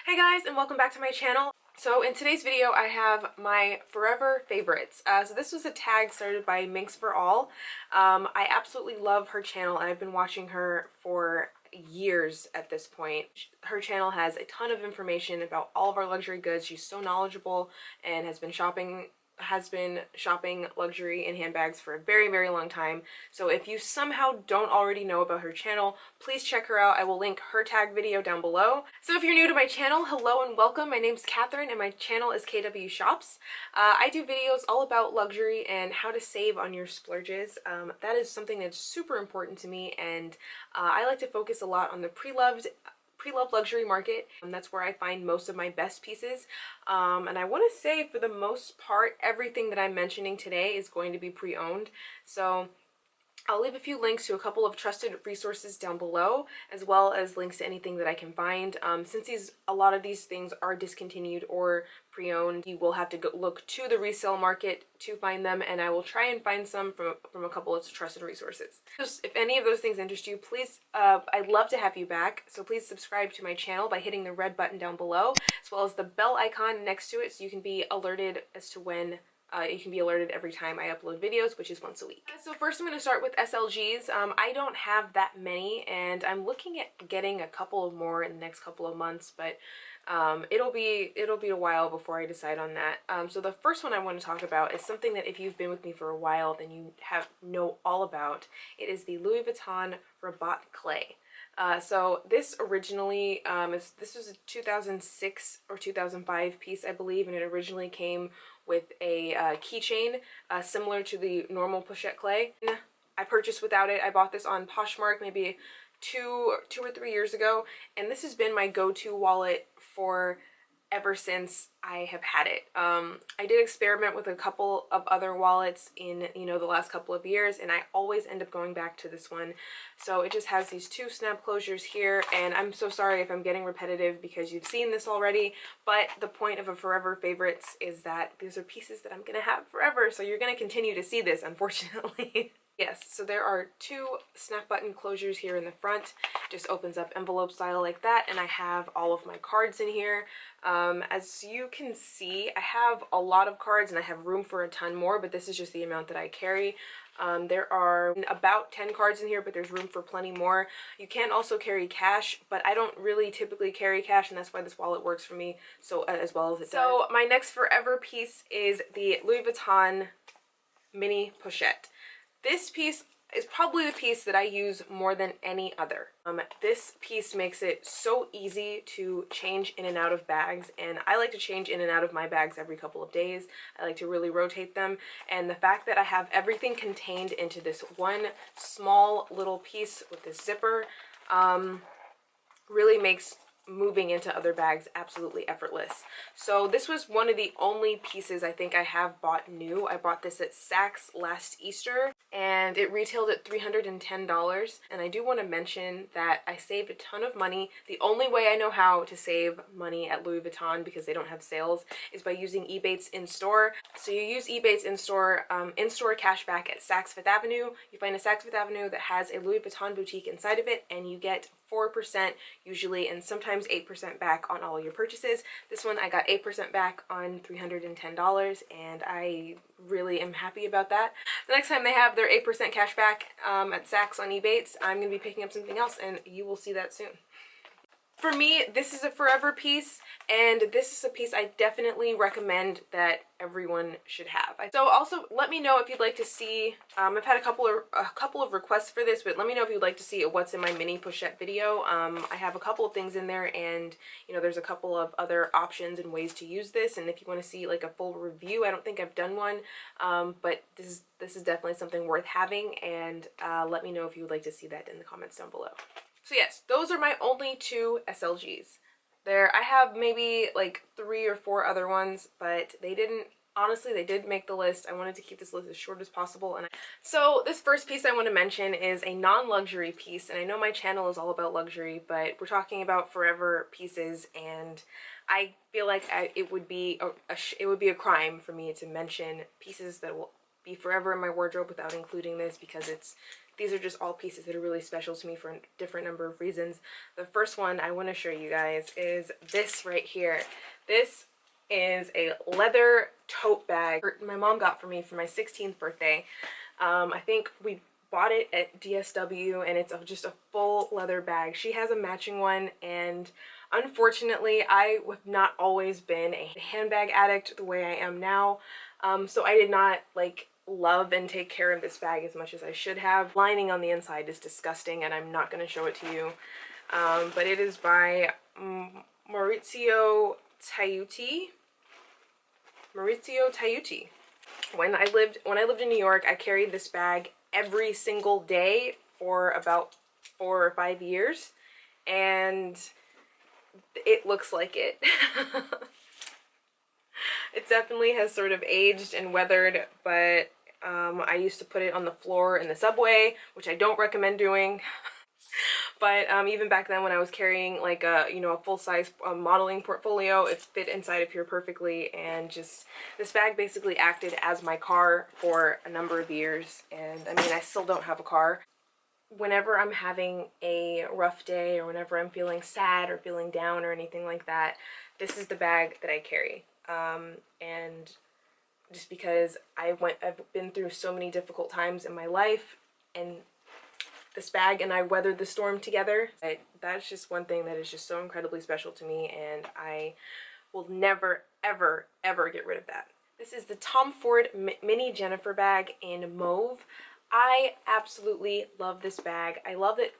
Hey guys, and welcome back to my channel. So in today's video I have my forever favorites. So this was a tag started by Minx for All. I absolutely love her channel and I've been watching her for years at this point. Her channel has a ton of information about all of our luxury goods. She's so knowledgeable and has been shopping luxury and handbags for a very long time. So if you somehow don't already know about her channel, please check her out. I will link her tag video down below. So if you're new to my channel, hello and welcome. My name's Catherine and my channel is KWSHOPS. I do videos all about luxury and how to save on your splurges. That is something that's super important to me, and I like to focus a lot on the pre-loved luxury market, and that's where I find most of my best pieces. And I want to say, for the most part, everything that I'm mentioning today is going to be pre-owned. So I'll leave a few links to a couple of trusted resources down below, as well as links to anything that I can find. Since a lot of these things are discontinued or pre-owned, you will have to look to the resale market to find them, and I will try and find some from a couple of trusted resources. Just, if any of those things interest you, please, I'd love to have you back, so please subscribe to my channel by hitting the red button down below, as well as the bell icon next to it, so you can be alerted as to when you can be alerted every time I upload videos, which is once a week. So first I'm going to start with SLGs. I don't have that many, and I'm looking at getting a couple of more in the next couple of months, but it'll be a while before I decide on that. So the first one I want to talk about is something that if you've been with me for a while, then you know all about. It is the Louis Vuitton Rabat clay. So this originally, this was a 2006 or 2005 piece, I believe, and it originally came with a keychain similar to the normal pochette clay. I purchased without it. I bought this on Poshmark maybe two or 3 years ago, and this has been my go-to wallet for ever since I have had it. I did experiment with a couple of other wallets in, the last couple of years, and I always end up going back to this one. So it just has these two snap closures here, and I'm so sorry if I'm getting repetitive because you've seen this already, but the point of a forever favorites is that these are pieces that I'm gonna have forever, so you're gonna continue to see this, unfortunately. Yes, so there are two snap button closures here in the front. Just opens up envelope style like that, and I have all of my cards in here. As you can see, I have a lot of cards and I have room for a ton more, but this is just the amount that I carry. There are about 10 cards in here, but there's room for plenty more. You can also carry cash, but I don't really typically carry cash, and that's why this wallet works for me so as well as it does. So my next forever piece is the Louis Vuitton mini pochette. This piece is probably the piece that I use more than any other. This piece makes it so easy to change in and out of bags, and I like to change in and out of my bags every couple of days. I like to really rotate them, and the fact that I have everything contained into this one small little piece with this zipper really makes moving into other bags absolutely effortless. So this was one of the only pieces I think I have bought new. I bought this at Saks last Easter, and it retailed at $310. And I do want to mention that I saved a ton of money. The only way I know how to save money at Louis Vuitton, because they don't have sales, is by using Ebates in-store. So you use Ebates in-store cashback at Saks Fifth Avenue. You find a Saks Fifth Avenue that has a Louis Vuitton boutique inside of it, and you get 4% usually, and sometimes 8% back on all your purchases. This one I got 8% back on $310, and I really am happy about that. The next time they have their 8% cash back at Saks on Ebates, I'm going to be picking up something else, and you will see that soon. For me, this is a forever piece, and this is a piece I definitely recommend that everyone should have. So also, let me know if you'd like to see, I've had a couple of requests for this, but let me know if you'd like to see what's in my mini pochette video. I have a couple of things in there, and there's a couple of other options and ways to use this, and if you want to see like a full review, I don't think I've done one, but this is definitely something worth having, and let me know if you would like to see that in the comments down below. So yes, those are my only two SLGs. I have maybe like 3 or 4 other ones, but they didn't, honestly, they did make the list. I wanted to keep this list as short as possible. So this first piece I want to mention is a non-luxury piece, and I know my channel is all about luxury, but we're talking about forever pieces, and I feel like it would be a crime for me to mention pieces that will be forever in my wardrobe without including this, because it's these are just all pieces that are really special to me for a different number of reasons. The first one I want to show you guys is this right here. This is a leather tote bag my mom got for me for my 16th birthday. I think we bought it at DSW, and it's just a full leather bag. She has a matching one, and unfortunately I have not always been a handbag addict the way I am now, so I did not like love and take care of this bag as much as I should have. Lining on the inside is disgusting, and I'm not going to show it to you, but it is by Maurizio Taiuti. When I lived in New York, I carried this bag every single day for about 4 or 5 years, and it looks like it. It definitely has sort of aged and weathered, but I used to put it on the floor in the subway, which I don't recommend doing. But even back then when I was carrying like a, you know, a full-size modeling portfolio, it fit inside of here perfectly, and just this bag basically acted as my car for a number of years. And I mean, I still don't have a car. Whenever I'm having a rough day, or whenever I'm feeling sad or feeling down or anything like that, this is the bag that I carry. And just because I've been through so many difficult times in my life, and this bag and I weathered the storm together. That's just one thing that is just so incredibly special to me, and I will never, ever, ever get rid of that. This is the Tom Ford Minnie Jennifer bag in mauve. I absolutely love this bag. I love that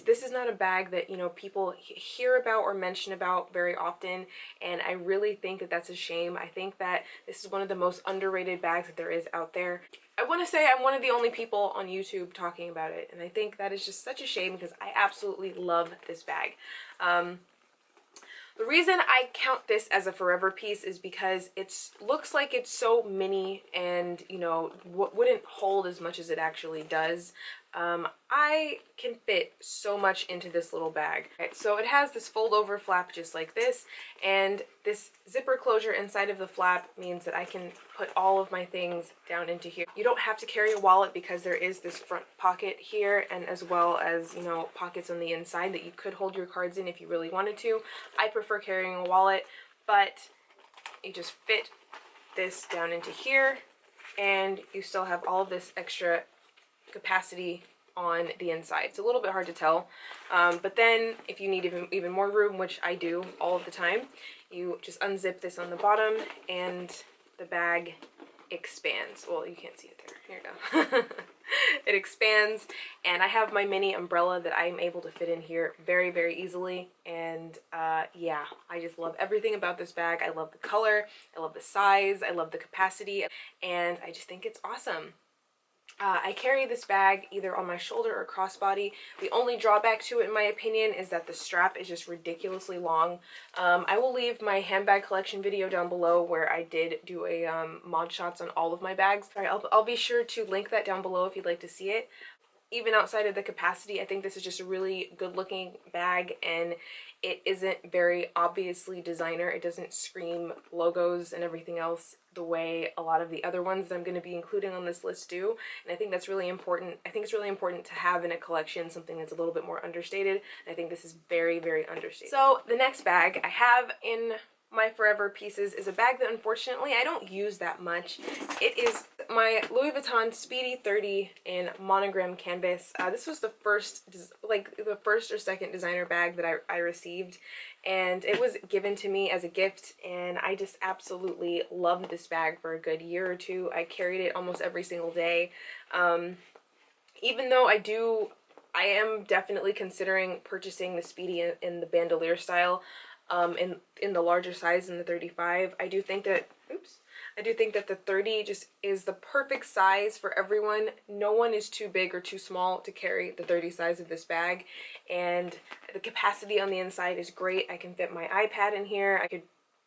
this is not a bag that, you know, people hear about or mention about very often, and I really think that that's a shame. I think that this is one of the most underrated bags that there is out there. I want to say I'm one of the only people on YouTube talking about it, and I think that is just such a shame because I absolutely love this bag. The reason I count this as a forever piece is because it looks like it's so mini and, you know, wouldn't hold as much as it actually does. I can fit so much into this little bag. Okay, so it has this fold over flap just like this, and this zipper closure inside of the flap means that I can put all of my things down into here. You don't have to carry a wallet because there is this front pocket here, and as well as, you know, pockets on the inside that you could hold your cards in if you really wanted to. I prefer carrying a wallet, but you just fit this down into here, and you still have all of this extra capacity on the inside. It's a little bit hard to tell, but then if you need even more room, which I do all of the time, you just unzip this on the bottom and the bag expands. Well, you can't see it there. Here you go. It expands, and I have my mini umbrella that I'm able to fit in here very, very easily. And yeah, I just love everything about this bag. I love the color, I love the size, I love the capacity, and I just think it's awesome. I carry this bag either on my shoulder or crossbody. The only drawback to it, in my opinion, is that the strap is just ridiculously long. I will leave my handbag collection video down below where I did do a mod shots on all of my bags. All right, I'll be sure to link that down below if you'd like to see it. Even outside of the capacity, I think this is just a really good looking bag, and it isn't very obviously designer. It doesn't scream logos and everything else the way a lot of the other ones that I'm going to be including on this list do, and I think that's really important. I think it's really important to have in a collection something that's a little bit more understated, and I think this is very, very understated. So the next bag I have in my forever pieces is a bag that unfortunately I don't use that much. It is my Louis Vuitton Speedy 30 in monogram canvas. This was the first or second designer bag that I received, and it was given to me as a gift, and I just absolutely loved this bag for a good year or two. I carried it almost every single day. Even though I am definitely considering purchasing the Speedy in the bandolier style. In the larger size, in the 35, I do think that the 30 just is the perfect size for everyone. No one is too big or too small to carry the 30 size of this bag, and the capacity on the inside is great. I can fit my iPad in here.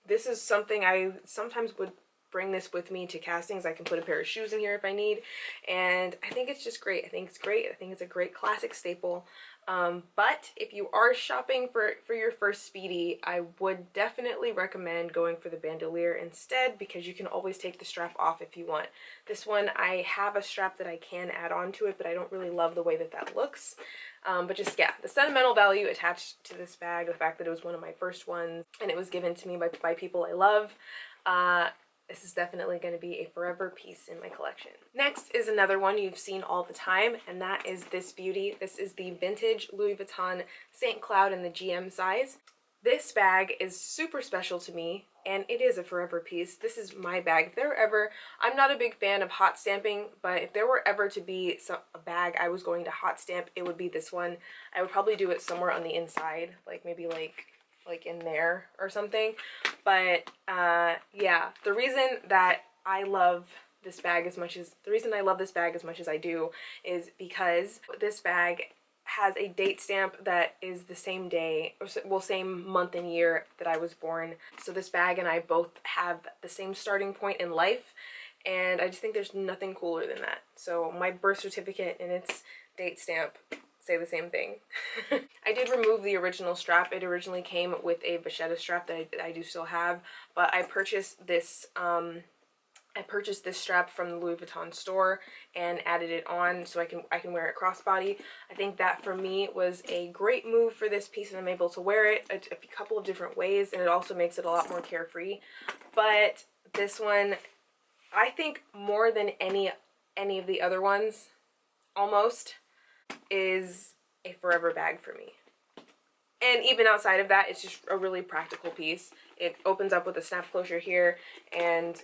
This is something I sometimes would bring this with me to castings. I can put a pair of shoes in here if I need, and I think it's just great. I think it's great. I think it's a great classic staple. But if you are shopping for your first Speedy, I would definitely recommend going for the bandolier instead, because you can always take the strap off if you want. This one, I have a strap that I can add on to it, but I don't really love the way that that looks. But just, yeah, the sentimental value attached to this bag, the fact that it was one of my first ones and it was given to me by people I love, this is definitely going to be a forever piece in my collection. Next is another one you've seen all the time, and that is this beauty. This is the vintage Louis Vuitton St. Cloud in the GM size. This bag is super special to me, and it is a forever piece. This is my bag. If there were ever, I'm not a big fan of hot stamping, but if there were ever to be a bag I was going to hot stamp, it would be this one. I would probably do it somewhere on the inside, like maybe like in there or something. But yeah, the reason that I love this bag as much as I do is because this bag has a date stamp that is the same day, or well, same month and year that I was born. So this bag and I both have the same starting point in life, and I just think there's nothing cooler than that. So my birth certificate and its date stamp say the same thing. I did remove the original strap. It originally came with a vachetta strap that I do still have, but I purchased this strap from the Louis Vuitton store and added it on so I can wear it crossbody. I think that for me was a great move for this piece, and I'm able to wear it a couple of different ways, and it also makes it a lot more carefree. But this one, I think more than any of the other ones, almost, is a forever bag for me. And even outside of that, it's just a really practical piece. It opens up with a snap closure here, and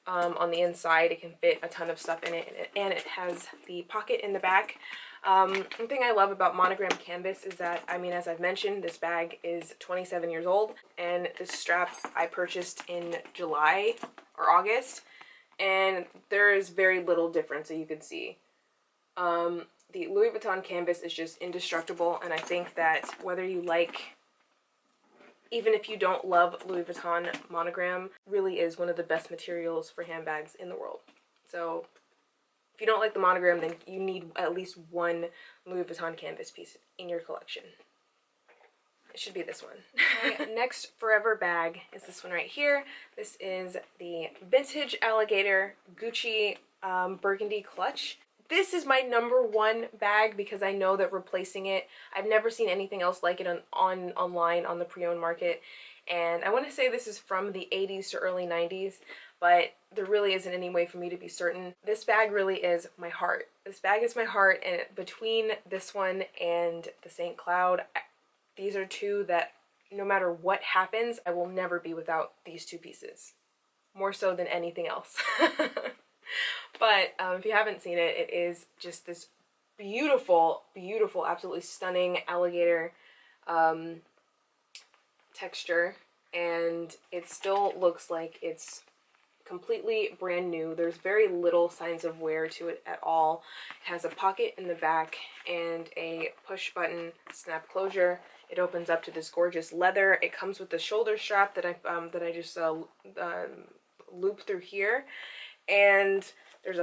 on the inside it can fit a ton of stuff in it, and it has the pocket in the back. One thing I love about monogram canvas is that, I mean, as I've mentioned, this bag is 27 years old, and this strap I purchased in July or August, and there is very little difference that you can see. The Louis Vuitton canvas is just indestructible, and I think that whether you like, even if you don't love Louis Vuitton monogram, really is one of the best materials for handbags in the world. So if you don't like the monogram, then you need at least one Louis Vuitton canvas piece in your collection. It should be this one. My next forever bag is this one right here. This is the vintage alligator Gucci burgundy clutch. This is my #1 bag because I know that replacing it, I've never seen anything else like it online on the pre-owned market. And I want to say this is from the 80s to early 90s, but there really isn't any way for me to be certain. This bag really is my heart. This bag is my heart, and between this one and the St. Cloud, these are two that no matter what happens, I will never be without these two pieces. More so than anything else. But if you haven't seen it, it is just this beautiful, beautiful, absolutely stunning alligator texture, and it still looks like it's completely brand new. There's very little signs of wear to it at all. It has a pocket in the back and a push button snap closure. It opens up to this gorgeous leather. It comes with the shoulder strap that I just loop through here, and there's a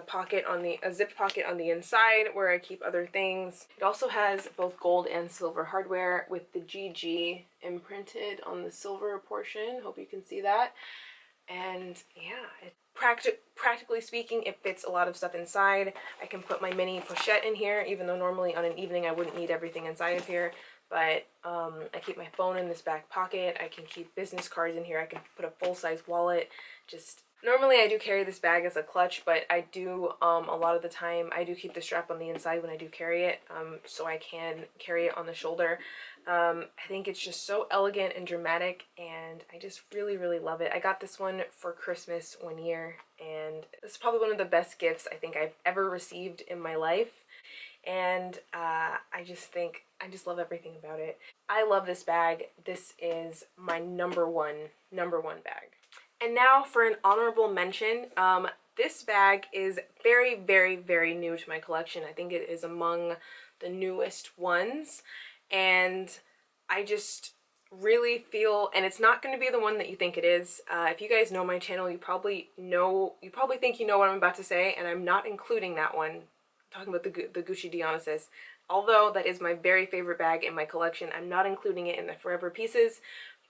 zip pocket on the inside where I keep other things. It also has both gold and silver hardware with the GG imprinted on the silver portion. Hope you can see that. And yeah, practically speaking, it fits a lot of stuff inside. I can put my mini pochette in here, even though normally on an evening I wouldn't need everything inside of here. But I keep my phone in this back pocket. I can keep business cards in here. I can put a full-size wallet. Normally I do carry this bag as a clutch, but I do, a lot of the time, I do keep the strap on the inside when I do carry it, so I can carry it on the shoulder. I think it's just so elegant and dramatic, and I just really, really love it. I got this one for Christmas one year, and it's probably one of the best gifts I think I've ever received in my life. And I just love everything about it. I love this bag. This is my number one bag. And now for an honorable mention. This bag is very, very, very new to my collection. I think it is among the newest ones, and I just really feel, and it's not going to be the one that you think it is. If you guys know my channel, you probably think you know what I'm about to say, and I'm not including that one. I'm talking about the Gucci Dionysus. Although that is my very favorite bag in my collection, I'm not including it in the Forever Pieces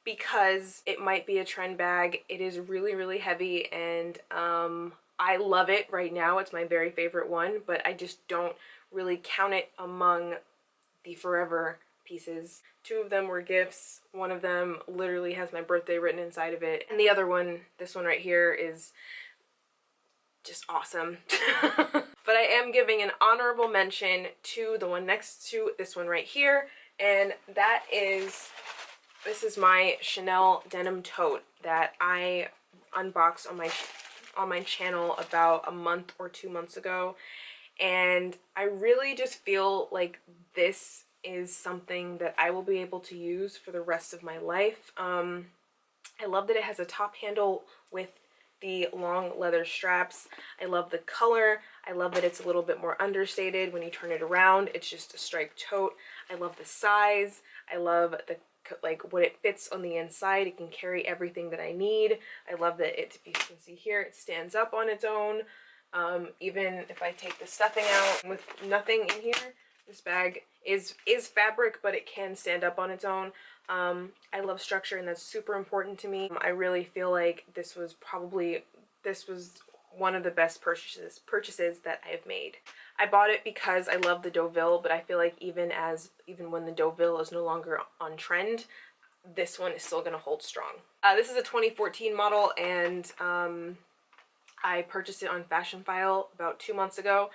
because it might be a trend bag. It is really, really heavy, and I love it right now. It's my very favorite one, but I just don't really count it among the Forever Pieces. 2 of them were gifts. One of them literally has my birthday written inside of it, and the other one, this one right here, is just awesome. But I am giving an honorable mention to the one next to this one right here, and that is, this is my Chanel denim tote that I unboxed on my channel about a month or 2 months ago, and I really just feel like this is something that I will be able to use for the rest of my life. I love that it has a top handle with the long leather straps. I love the color. I love that it's a little bit more understated. When you turn it around, it's just a striped tote. I love the size. I love the what it fits on the inside. It can carry everything that I need. I love that it, if you can see here, it stands up on its own. Even if I take the stuffing out with nothing in here, this bag is fabric, but it can stand up on its own. I love structure, and that's super important to me. I really feel like this was one of the best purchases that I have made. I bought it because I love the Deauville, but I feel like even when the Deauville is no longer on trend, this one is still going to hold strong. This is a 2014 model, and I purchased it on Fashion File about 2 months ago.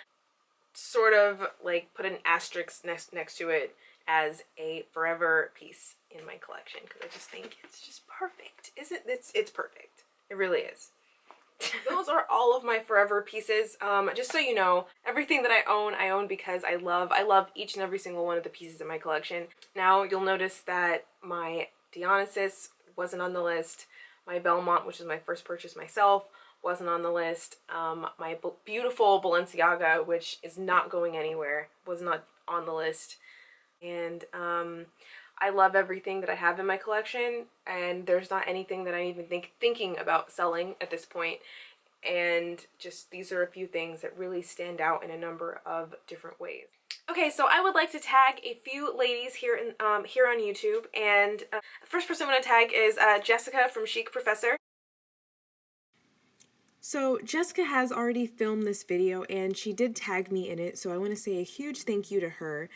Sort of like put an asterisk next to it as a forever piece in my collection because I just think it's just perfect. Isn't it? It's perfect. It really is. Those are all of my forever pieces. Just so you know, everything that I own because I love each and every single one of the pieces in my collection. Now you'll notice that my Dionysus wasn't on the list. My Belmont, which is my first purchase myself, wasn't on the list. My beautiful Balenciaga, which is not going anywhere, was not on the list. And I love everything that I have in my collection, and there's not anything that I'm even thinking about selling at this point. And just these are a few things that really stand out in a number of different ways. Okay, so I would like to tag a few ladies here here on YouTube, and the first person I'm going to tag is Jessica from ChicProfessor. So Jessica has already filmed this video, and she did tag me in it, so I want to say a huge thank you to her.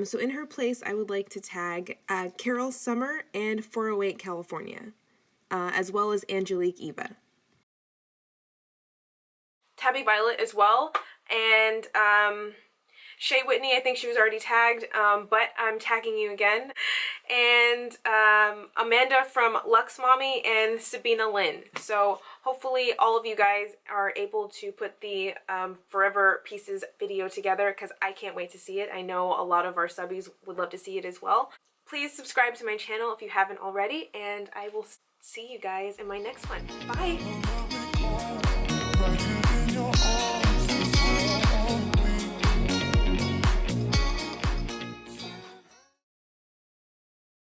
So in her place, I would like to tag Carol Summer and 408 California, as well as Angelique Eva. Tabby Violet as well, and Shea Whitney, I think she was already tagged, but I'm tagging you again. And Amanda from Lux Mommy and Sabina Lyn. So hopefully all of you guys are able to put the Forever Pieces video together because I can't wait to see it. I know a lot of our subbies would love to see it as well. Please subscribe to my channel if you haven't already, and I will see you guys in my next one. Bye!